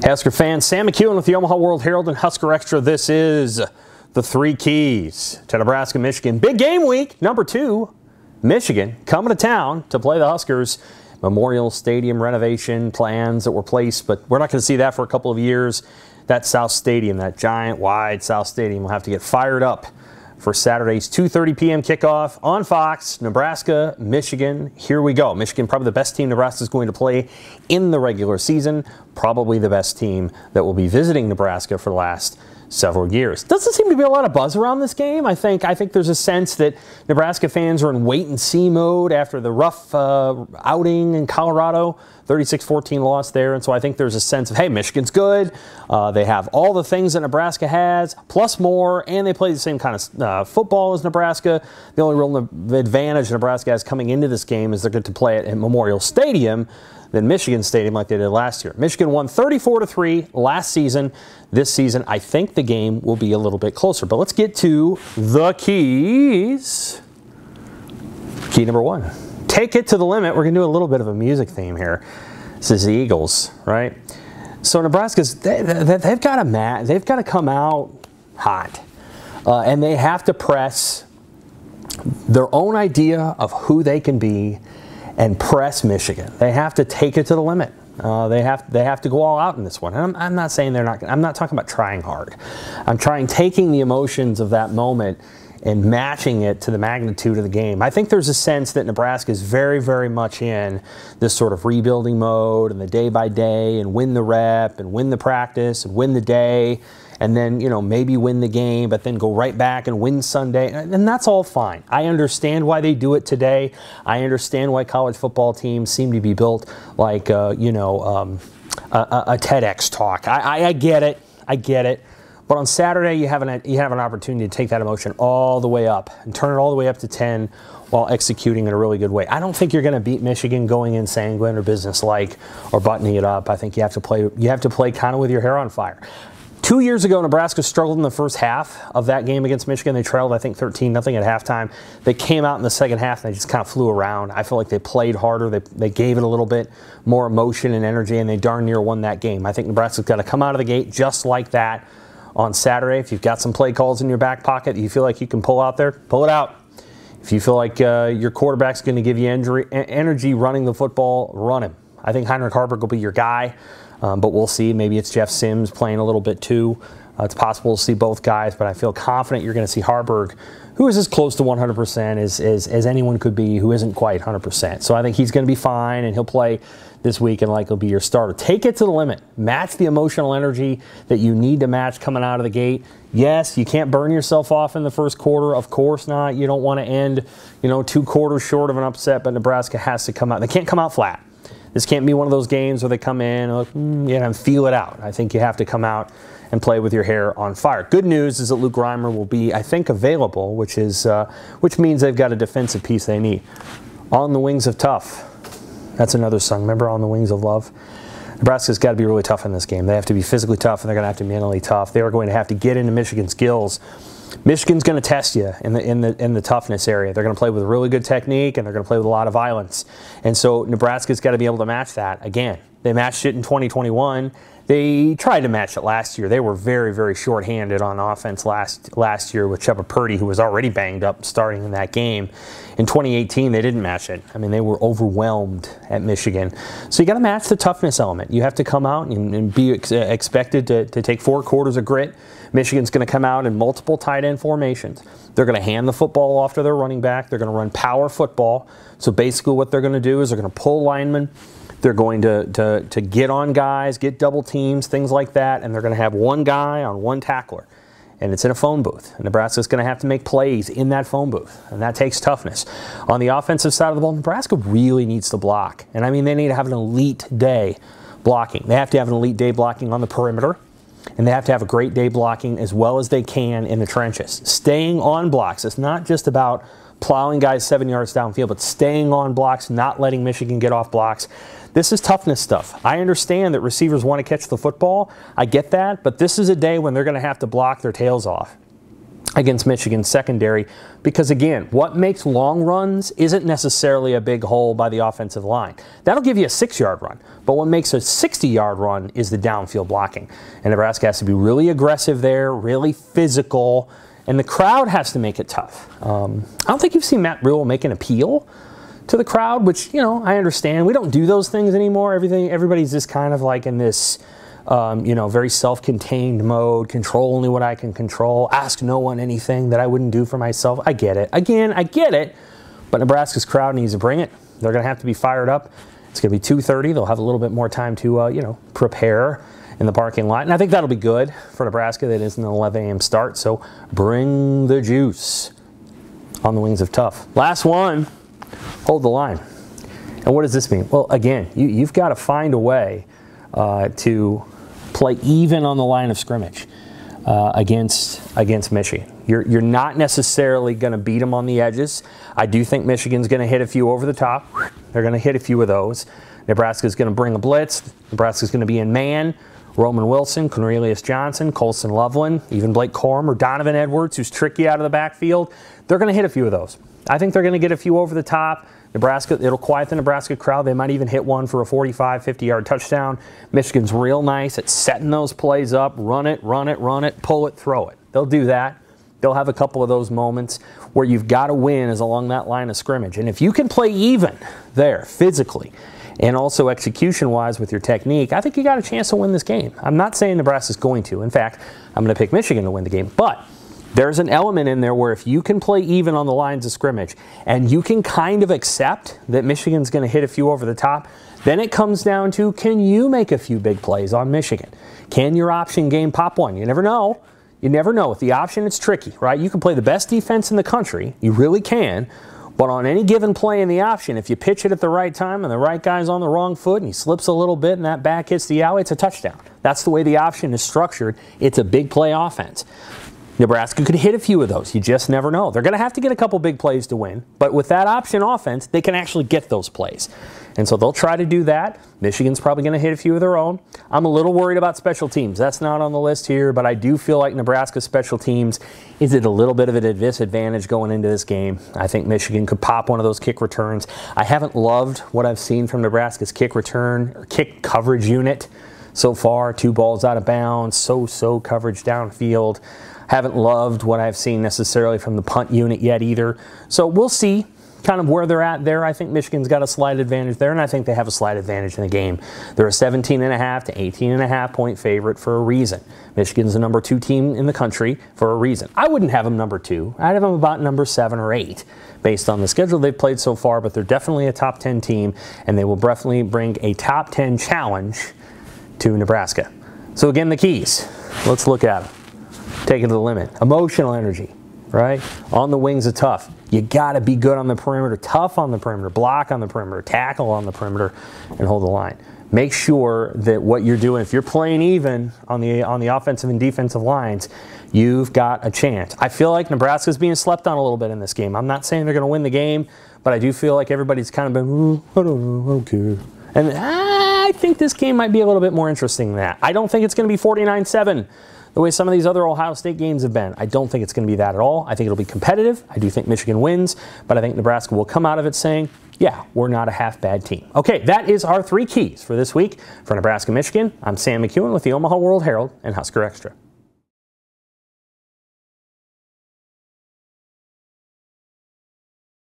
Husker fans, Sam McKewon with the Omaha World-Herald and Husker Extra. This is the three keys to Nebraska, Michigan. Big game week, number 2. Michigan coming to town to play the Huskers. Memorial Stadium renovation plans that were placed, but we're not going to see that for a couple of years. That South Stadium, that giant, wide South Stadium, will have to get fired up for Saturday's 2:30 p.m. kickoff on Fox. Nebraska, Michigan, here we go. Michigan, probably the best team Nebraska is going to play in the regular season. Probably the best team that will be visiting Nebraska for the last several years. Doesn't seem to be a lot of buzz around this game. I think there's a sense that Nebraska fans are in wait-and-see mode after the rough outing in Colorado. 36-14 loss there, and so I think there's a sense of, hey, Michigan's good. They have all the things that Nebraska has, plus more, and they play the same kind of football as Nebraska. The only real advantage Nebraska has coming into this game is they're going to play it at Memorial Stadium than Michigan Stadium like they did last year. Michigan won 34-3 last season. This season, I think the game will be a little bit closer. But let's get to the keys. Key number 1. Take it to the limit. We're going to do a little bit of a music theme here. This is the Eagles, right? So Nebraska's, they've got to come out hot. And they have to press their own idea of who they can be and press Michigan. They have to take it to the limit. They have to go all out in this one. And I'm not saying they're not. I'm not talking about trying hard. I'm taking the emotions of that moment and matching it to the magnitude of the game. I think there's a sense that Nebraska is very, very much in this sort of rebuilding mode and the day by day and win the rep and win the practice and win the day and then, maybe win the game, but then go right back and win Sunday. And that's all fine. I understand why they do it today. I understand why college football teams seem to be built like, a TEDx talk. I get it. I get it. But on Saturday, you have an opportunity to take that emotion all the way up and turn it all the way up to 10 while executing in a really good way. I don't think you're going to beat Michigan going in sanguine or businesslike or buttoning it up. I think you have to play kind of with your hair on fire. 2 years ago, Nebraska struggled in the first half of that game against Michigan. They trailed, I think, 13-0 at halftime. They came out in the second half and they just kind of flew around. I feel like they played harder. They gave it a little bit more emotion and energy, and they darn near won that game. I think Nebraska's got to come out of the gate just like that on Saturday. If you've got some play calls in your back pocket that you feel like you can pull out there, pull it out. If you feel like your quarterback's going to give you energy running the football, run him. I think Heinrich Haarberg will be your guy. But we'll see. Maybe it's Jeff Sims playing a little bit too. It's possible to see both guys, but I feel confident you're going to see Haarberg, who is as close to 100% as anyone could be, who isn't quite 100%. So I think he's going to be fine, and he'll play this week and likely be your starter. Take it to the limit. Match the emotional energy that you need to match coming out of the gate. Yes, you can't burn yourself off in the first quarter. Of course not. You don't want to end, 2 quarters short of an upset, but Nebraska has to come out. They can't come out flat. This can't be one of those games where they come in and feel it out. I think you have to come out and play with your hair on fire. Good news is that Luke Reimer will be, I think, available, which means they've got a defensive piece they need. On the Wings of Tough. That's another song. Remember On the Wings of Love? Nebraska's got to be really tough in this game. They have to be physically tough, and they're going to have to be mentally tough. They are going to have to get into Michigan's gills. Michigan's going to test you in the toughness area. They're going to play with really good technique, and they're going to play with a lot of violence. And so Nebraska's got to be able to match that. Again, they matched it in 2021. They tried to match it last year. They were very, very short-handed on offense last year with Shepard Purdy, who was already banged up starting in that game. In 2018, they didn't match it. I mean, they were overwhelmed at Michigan. So you got to match the toughness element. You have to come out and be expected to take 4 quarters of grit. Michigan's going to come out in multiple tight end formations. They're going to hand the football off to their running back. They're going to run power football. So basically what they're going to do is they're going to pull linemen. They're going to get on guys, get double teams, things like that, and they're going to have one guy on one tackler. And it's in a phone booth. And Nebraska's going to have to make plays in that phone booth, and that takes toughness. On the offensive side of the ball, Nebraska really needs to block. And I mean, they need to have an elite day blocking. They have to have an elite day blocking on the perimeter, and they have to have a great day blocking as well as they can in the trenches. Staying on blocks. It's not just about plowing guys 7 yards downfield, but staying on blocks, not letting Michigan get off blocks. This is toughness stuff. I understand that receivers want to catch the football. I get that, but this is a day when they're going to have to block their tails off. against Michigan's secondary, because again, what makes long runs isn't necessarily a big hole by the offensive line. That'll give you a 6-yard run, but what makes a 60-yard run is the downfield blocking. And Nebraska has to be really aggressive there, really physical, and the crowd has to make it tough. I don't think you've seen Matt Rhule make an appeal to the crowd, which, you know, I understand. We don't do those things anymore. Everybody's just kind of like in this very self-contained mode, control only what I can control, ask no one anything that I wouldn't do for myself. I get it. Again, I get it, but Nebraska's crowd needs to bring it. They're going to have to be fired up. It's going to be 2:30. They'll have a little bit more time to, prepare in the parking lot. And I think that'll be good for Nebraska. That isn't an 11 a.m. start, so bring the juice on the wings of tough. Last one, hold the line. And what does this mean? Well, again, you've got to find a way to play even on the line of scrimmage against Michigan. You're not necessarily going to beat them on the edges. I do think Michigan's going to hit a few over the top. They're going to hit a few of those. Nebraska's going to bring a blitz. Nebraska's going to be in man. Roman Wilson, Cornelius Johnson, Colson Loveland, even Blake Corum or Donovan Edwards, who's tricky out of the backfield. They're going to hit a few of those. I think they're going to get a few over the top. Nebraska, it'll quiet the Nebraska crowd. They might even hit one for a 45, 50-yard touchdown. Michigan's real nice at setting those plays up, run it, pull it, throw it. They'll do that. They'll have a couple of those moments where you've got to win is along that line of scrimmage. And if you can play even there physically and also execution-wise with your technique, I think you got a chance to win this game. I'm not saying Nebraska's going to. In fact, I'm going to pick Michigan to win the game. But there's an element in there where if you can play even on the lines of scrimmage and you can kind of accept that Michigan's going to hit a few over the top, then it comes down to, can you make a few big plays on Michigan? Can your option game pop one? You never know. You never know. With the option, it's tricky, right? You can play the best defense in the country. You really can. But on any given play in the option, if you pitch it at the right time and the right guy's on the wrong foot and he slips a little bit and that back hits the alley, it's a touchdown. That's the way the option is structured. It's a big play offense. Nebraska could hit a few of those. You just never know. They're going to have to get a couple big plays to win. But with that option offense, they can actually get those plays. And so they'll try to do that. Michigan's probably going to hit a few of their own. I'm a little worried about special teams. That's not on the list here, but I do feel like Nebraska's special teams is at a little bit of a disadvantage going into this game. I think Michigan could pop one of those kick returns. I haven't loved what I've seen from Nebraska's kick return or kick coverage unit so far. 2 balls out of bounds, so coverage downfield. Haven't loved what I've seen necessarily from the punt unit yet either. So we'll see kind of where they're at there. I think Michigan's got a slight advantage there, and I think they have a slight advantage in the game. They're a 17.5 to 18.5 point favorite for a reason. Michigan's the number 2 team in the country for a reason. I wouldn't have them number 2. I'd have them about number 7 or 8 based on the schedule they've played so far, but they're definitely a top 10 team, and they will definitely bring a top 10 challenge to Nebraska. So again, the keys. Let's look at them. Take it to the limit. Emotional energy, right? On the wings of tough. You got to be good on the perimeter, tough on the perimeter, block on the perimeter, tackle on the perimeter, and hold the line. Make sure that what you're doing, if you're playing even on the offensive and defensive lines, you've got a chance. I feel like Nebraska's being slept on a little bit in this game. I'm not saying they're going to win the game, but I do feel like everybody's kind of been, I don't know, I don't care. And I think this game might be a little bit more interesting than that. I don't think it's going to be 49-7. The way some of these other Ohio State games have been. I don't think it's going to be that at all. I think it'll be competitive. I do think Michigan wins, but I think Nebraska will come out of it saying, yeah, we're not a half-bad team. Okay, that is our 3 keys for this week for Nebraska, Michigan. I'm Sam McKewon with the Omaha World-Herald and Husker Extra.